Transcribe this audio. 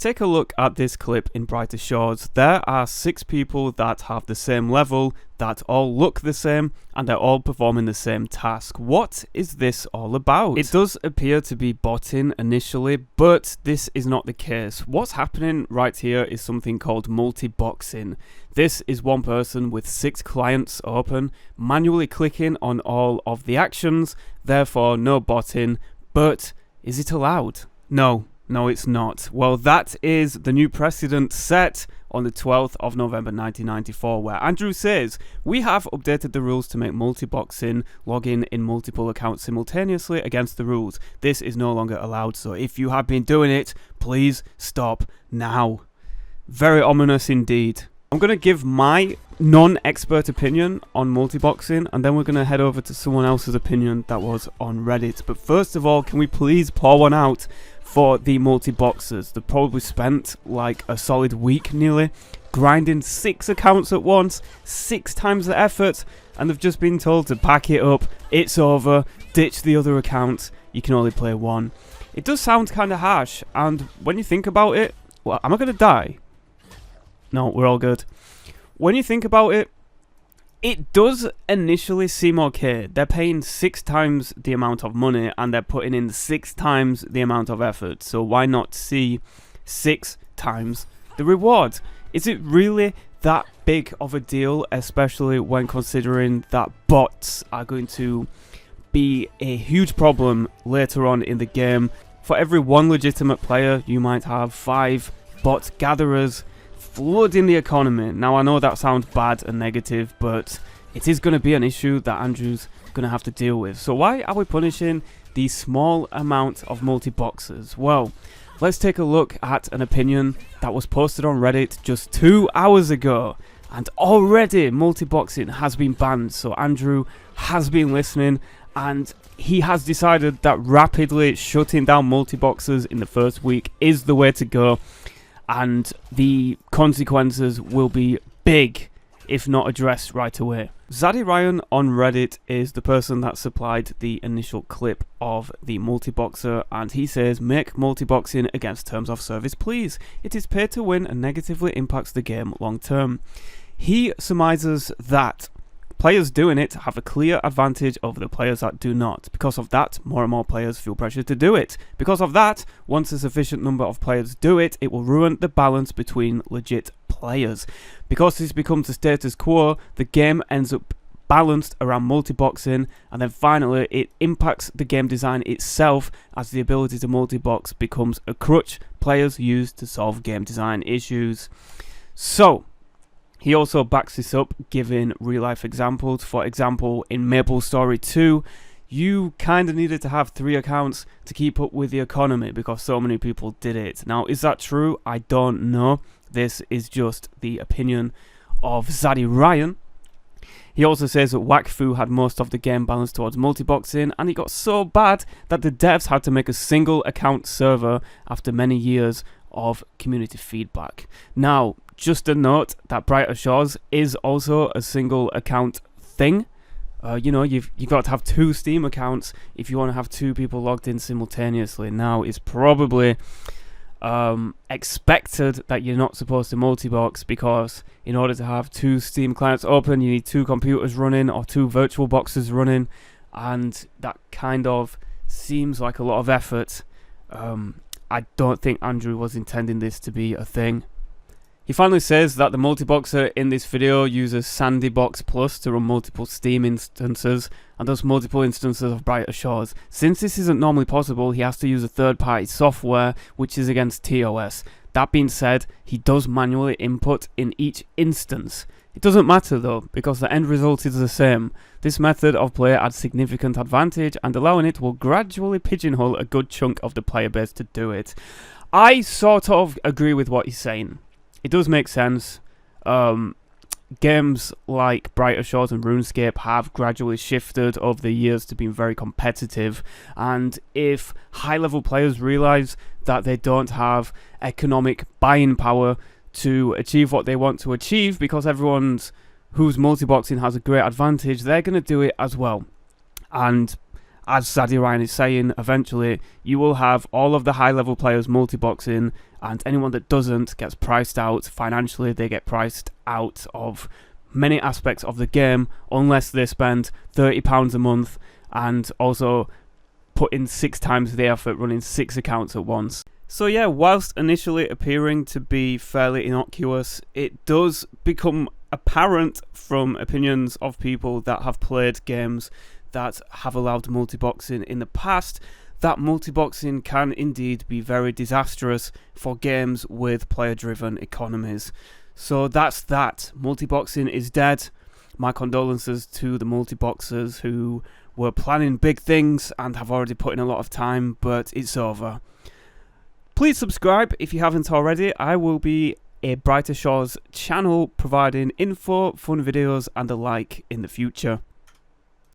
Take a look at this clip in BrighterGeorge. There are 6 people that have the same level, that all look the same, and they're all performing the same task. What is this all about? It does appear to be botting initially, but this is not the case. What's happening right here is something called multiboxing. This is one person with 6 clients open, manually clicking on all of the actions, therefore no botting. But is it allowed? No, it's not. Well, that is the new precedent set on the 12th of November 1994, where Andrew says, "We have updated the rules to make multiboxing login in multiple accounts simultaneously against the rules. This is no longer allowed, so if you have been doing it, please stop now." Very ominous indeed. I'm going to give my non-expert opinion on multiboxing, and then we're going to head over to someone else's opinion that was on Reddit. But first of all, can we please pour one out for the multi-boxers? They've probably spent like a solid week nearly grinding 6 accounts at once, 6 times the effort, and they've just been told to pack it up, it's over, ditch the other account, you can only play one. It does sound kind of harsh, and when you think about it, well, am I going to die? No, we're all good. When you think about it, it does initially seem okay. They're paying 6 times the amount of money and they're putting in 6 times the amount of effort. So why not see 6 times the reward? Is it really that big of a deal, especially when considering that bots are going to be a huge problem later on in the game? For every 1 legitimate player, you might have 5 bot gatherers flooding the economy. Now, I know that sounds bad and negative, but it is going to be an issue that Andrew's going to have to deal with. So why are we punishing the small amount of multi-boxers? Well, let's take a look at an opinion that was posted on Reddit just 2 hours ago, and already multi-boxing has been banned. So Andrew has been listening, and he has decided that rapidly shutting down multi-boxers in the first week is the way to go. And the consequences will be big if not addressed right away. Zaddy Ryan on Reddit is the person that supplied the initial clip of the multiboxer, and he says, "Make multiboxing against terms of service, please. It is pay to win and negatively impacts the game long term." He surmises that players doing it have a clear advantage over the players that do not. Because of that, more and more players feel pressure to do it. Because of that, once a sufficient number of players do it, it will ruin the balance between legit players. Because this becomes the status quo, the game ends up balanced around multiboxing, and then finally it impacts the game design itself, as the ability to multibox becomes a crutch players use to solve game design issues. So he also backs this up, giving real-life examples. For example, in MapleStory 2, you kind of needed to have 3 accounts to keep up with the economy because so many people did it. Now, is that true? I don't know. This is just the opinion of Zaddy Ryan. He also says that Wakfu had most of the game balanced towards multiboxing, and it got so bad that the devs had to make a single account server after many years of community feedback. Now, just a note that BrighterGeorge is also a single account thing. You know, you've got to have 2 Steam accounts if you want to have 2 people logged in simultaneously. Now, it's probably expected that you're not supposed to multibox, because in order to have 2 Steam clients open, you need 2 computers running or 2 virtual boxes running, and that kind of seems like a lot of effort. I don't think Andrew was intending this to be a thing. He finally says that the multiboxer in this video uses Sandybox Plus to run multiple Steam instances, and thus multiple instances of BrighterGeorge. Since this isn't normally possible, he has to use a third-party software, which is against TOS. That being said, he does manually input in each instance. It doesn't matter though, because the end result is the same. This method of play adds significant advantage, and allowing it will gradually pigeonhole a good chunk of the player base to do it. I sort of agree with what he's saying. It does make sense. Games like BrighterGeorge and RuneScape have gradually shifted over the years to being very competitive, and if high-level players realise that they don't have economic buying power to achieve what they want to achieve, because everyone's who's multiboxing has a great advantage, they're going to do it as well. And as Zaddy Ryan is saying, eventually you will have all of the high-level players multiboxing, and anyone that doesn't gets priced out. Financially, they get priced out of many aspects of the game unless they spend £30 a month and also put in 6 times the effort running 6 accounts at once. So yeah, whilst initially appearing to be fairly innocuous, it does become apparent from opinions of people that have played games that have allowed multiboxing in the past that multiboxing can indeed be very disastrous for games with player-driven economies. So that's that. Multiboxing is dead. My condolences to the multiboxers who were planning big things and have already put in a lot of time, but it's over. Please subscribe if you haven't already. I will be a BrighterGeorge channel providing info, fun videos and the like in the future.